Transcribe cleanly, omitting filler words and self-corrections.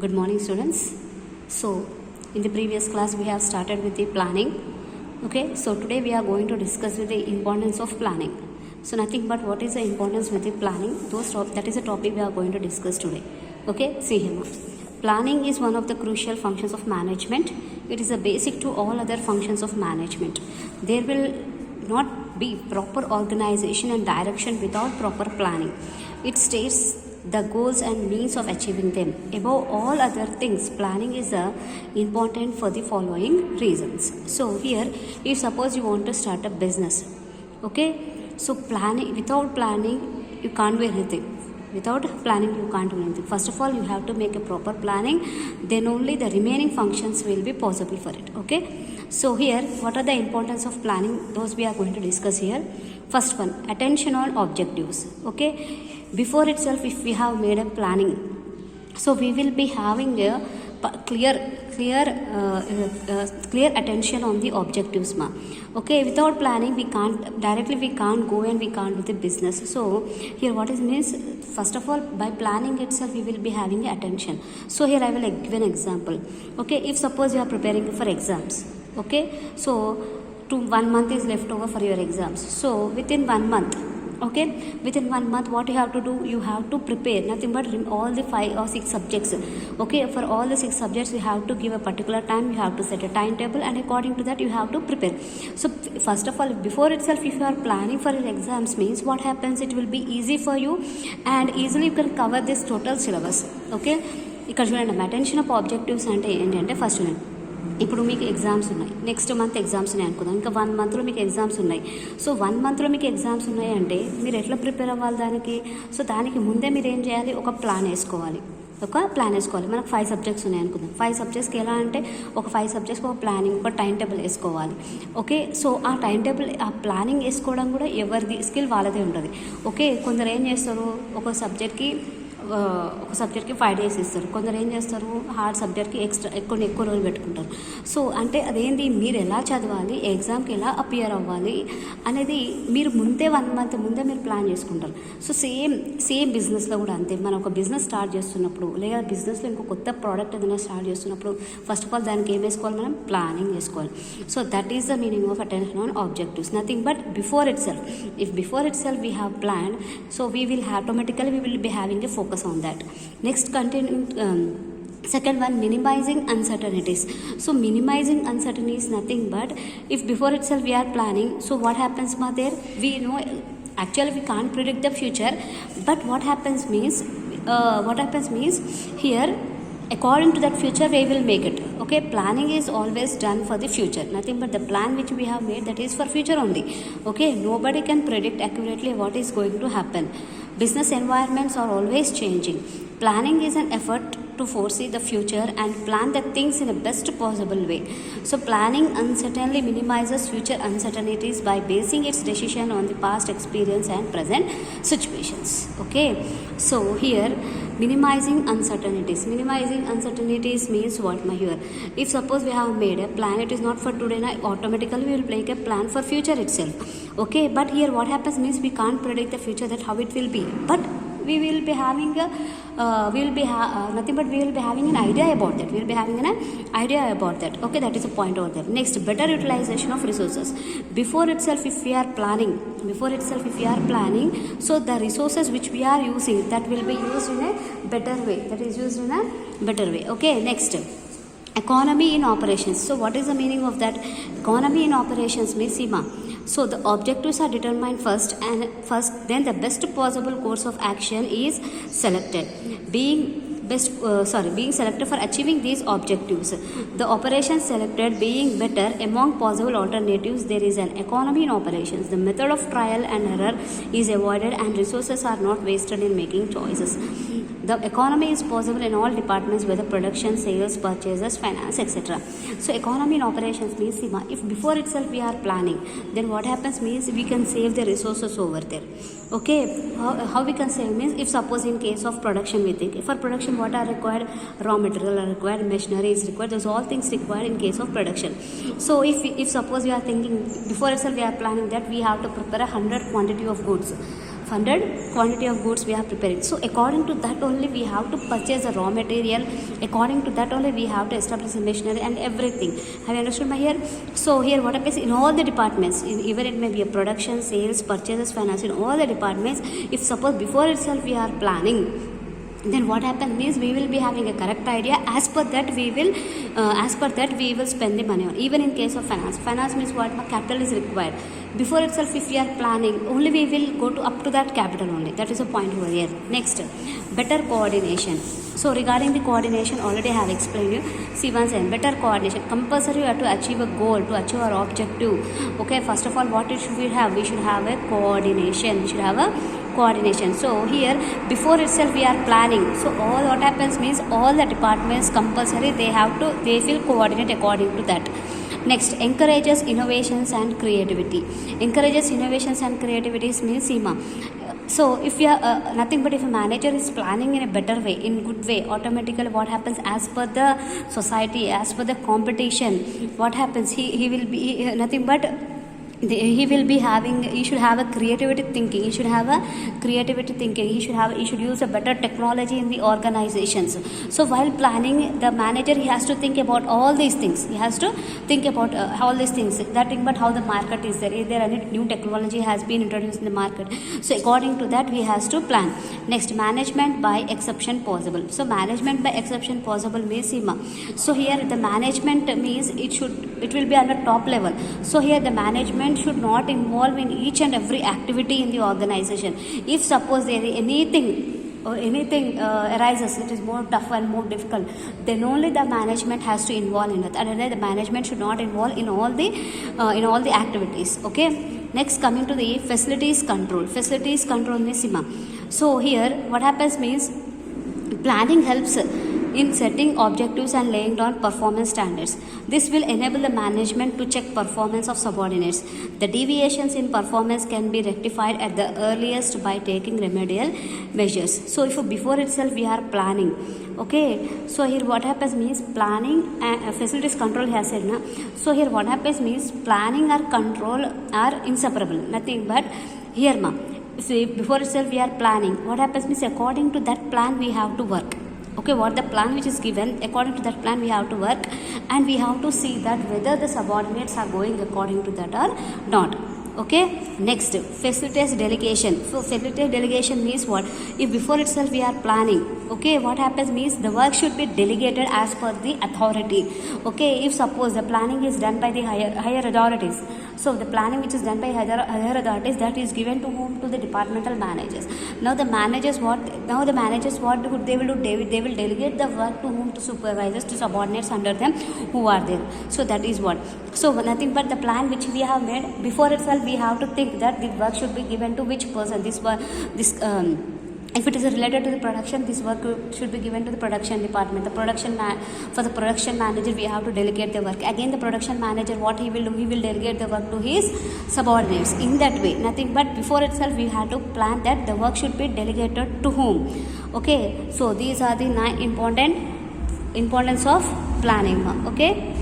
Good morning, students. So in the previous class we have started with the planning. Okay, so today we are going to discuss with the importance of planning. So nothing but what is the importance with the planning, that is a topic we are going to discuss today. Okay, see here now. Planning is one of the crucial functions of management. It is a basic to all other functions of management. There will not be proper organization and direction without proper planning. It states the goals and means of achieving them. Above all other things, planning is important for the following reasons. So here, if suppose you want to start a business, okay, so without planning you can't do anything. Without planning you can't do anything. First of all, you have to make a proper planning, then only the remaining functions will be possible for it. Okay, so here what are the importance of planning, those we are going to discuss here. First one, attention on objectives. Okay, before itself if we have made a planning, so we will be having a clear attention on the objectives ma. Okay, without planning we can't go and we can't do the business. So here what it means, first of all, by planning itself we will be having attention. So here I will give an example. Okay, if suppose you are preparing for exams, okay, so 1 month is left over for your exams. So within 1 month, okay, within 1 month what you have to do, you have to prepare nothing but all the 5 or 6 subjects. Okay, for all the 6 subjects you have to give a particular time, you have to set a timetable, and according to that you have to prepare. So first of all, before itself if you are planning for your exams, means what happens, it will be easy for you and easily you can cover this total syllabus. Okay, ఇక్కడ చూడండి, attention of objectives అంటే ఏంటంటే, first చూడండి, ఇప్పుడు మీకు exams ఉన్నాయి, next month exams ఉన్నాయి అనుకుందాం, ఇంకా 1 మంత్లో మీకు ఎగ్జామ్స్ ఉన్నాయి. సో 1 మంత్లో మీకు ఎగ్జామ్స్ ఉన్నాయి అంటే మీరు ఎట్లా ప్రిపేర్ అవ్వాలి దానికి? సో దానికి ముందే మీరు ఏం చేయాలి, ఒక ప్లాన్ వేసుకోవాలి. మనకు 5 సబ్జెక్ట్స్ ఉన్నాయి అనుకుందాం. 5 సబ్జెక్ట్స్కి ఎలా అంటే, ఒక 5 సబ్జెక్ట్స్కి ఒక ప్లానింగ్, ఒక టైం టేబుల్ వేసుకోవాలి. ఓకే, సో ఆ టైం టేబుల్, ఆ ప్లానింగ్ వేసుకోవడం కూడా ఎవరిది స్కిల్ వాళ్ళదే ఉంటుంది. ఓకే, కొందరు ఏం చేస్తారు, ఒక సబ్జెక్ట్కి 5 days ఇస్తారు, కొందరు ఏం చేస్తారు, హార్డ్ సబ్జెక్ట్కి ఎక్కువ రోజులు పెట్టుకుంటారు. సో అంటే అదేంటి, మీరు ఎలా చదవాలి, ఎగ్జామ్కి ఎలా అపియర్ అవ్వాలి అనేది మీరు ముందే 1 month ముందే మీరు ప్లాన్ చేసుకుంటారు. సో సేమ్ బిజినెస్లో కూడా అంతే. మనం ఒక బిజినెస్ స్టార్ట్ చేస్తున్నప్పుడు, లేదా బిజినెస్లో ఇంకో కొత్త ప్రోడక్ట్ ఏదైనా స్టార్ట్ చేస్తున్నప్పుడు ఫస్ట్ ఆఫ్ ఆల్ దానికి ఏం వేసుకోవాలి, మనం ప్లానింగ్ చేసుకోవాలి. So that is the meaning of attention on objectives. Nothing but before it self, if before it self we have plan, so we will automatically we will be having a focus on that. Next, second one, minimizing uncertainties. So minimizing uncertainty is nothing but, if before itself we are planning, so what happens ma, there we know actually we can't predict the future, but what happens means here, according to that future we will make it. Okay, planning is always done for the future, nothing but the plan which we have made, that is for future only. Okay, nobody can predict accurately what is going to happen. Business environments are always changing. Planning is an effort to foresee the future and plan the things in the best possible way. So planning uncertainly minimizes future uncertainties by basing its decision on the past experience and present situations. Okay, so here minimizing uncertainties means what my here, if suppose we have made a plan, it is not for today, automatically we will make a plan for future itself. Okay, but here what happens means we can't predict the future, that how it will be, but we will be having nothing but we will be having an idea about that. Okay, that is a point over there. Next, better utilization of resources. Before itself if we are planning, so the resources which we are using, that will be used in a better way. Okay, next, economy in operations. So what is the meaning of that? Economy in operations means, so the objectives are determined first, then the best possible course of action is selected. Being selected for achieving these objectives, the operations selected being better among possible alternatives, there is an economy in operations. The method of trial and error is avoided and resources are not wasted in making choices. The economy is possible in all departments, whether production, sales, purchases, finance, etc. So economy in operations means, if before itself we are planning, then what happens means we can save the resources over there. Okay, how we can save means, if suppose in case of production we think, for production what are required, raw material are required, machinery is required, those all things required in case of production. So if suppose we are thinking before itself we are planning that we have to prepare 100 quantity of goods funded quantity of goods we are preparing. So according to that only we have to purchase the raw material, according to that only we have to establish the machinery and everything. Have you understood my here? So here what happens in all the departments, even it may be a production, sales, purchases, finance, in all the departments, if suppose before itself we are planning, then what happens means we will be having a correct idea. As per that we will spend the money on. Even in case of finance means what? Capital is required. Before itself if we are planning, only we will go to up to that capital only. That is a point over here. Next, better coordination. So regarding the coordination, already I have explained you. See once again, better coordination. Compulsory you have to achieve a goal, to achieve our objective. Okay, first of all what should we have? We should have a coordination. We should have a coordination. So here before itself we are planning. So all what happens means all the departments compulsory they will coordinate according to that. Next, encourages innovations and creativity. Encourages innovations and creativity means SEMA. So if you are nothing but if a manager is planning in a better way, in good way, automatically what happens as per the society, as per the competition, what happens? He will be nothing but he should have a creativity thinking. He should use a better technology in the organizations. So while planning, the manager he has to think about all these things. He has to think about all these things. That thing, but how the market is there? Is there any new technology has been introduced in the market? So according to that, we has to plan. Next, management by exception possible. So management by exception possible means SEMA. So here the management means it will be on the top level. So here the management should not involve in each and every activity in the organization. If suppose there is anything arises, it is more tough and more difficult, then only the management has to involve in it. Otherwise the management should not involve in all the activities. Okay, next coming to the facilities control. Facilities control means SEMA. So here what happens means planning helps in setting objectives and laying down performance standards. This will enable the management to check performance of subordinates. The deviations in performance can be rectified at the earliest by taking remedial measures. So if before itself we are planning, okay, so here what happens means planning and facilities control has said na. So here what happens means planning or control are inseparable, nothing but here ma. So before itself we are planning, what happens means according to that plan we have to work. Okay, what the plan which is given, according to that plan we have to work, and we have to see that whether the subordinates are going according to that or not. Okay, next, facilitate delegation. So facilitate delegation means what? If before itself we are planning, okay, what happens means the work should be delegated as per the authority. Okay, if suppose the planning is done by the higher authorities, so the planning which is done by higher authorities, that is given to whom? To the departmental managers. Now the managers what they will do? They will delegate the work to whom? To supervisors, to subordinates under them who are there. So that is what. So nothing but the plan which we have made, before itself we have to think that the work should be given to which person. If it is related to the production, this work should be given to the production department. For the production manager, we have to delegate the work. Again, the production manager, what he will do? He will delegate the work to his subordinates. In that way, nothing but before itself, we have to plan that the work should be delegated to whom. Okay, so these are the 9 importance of planning. Okay.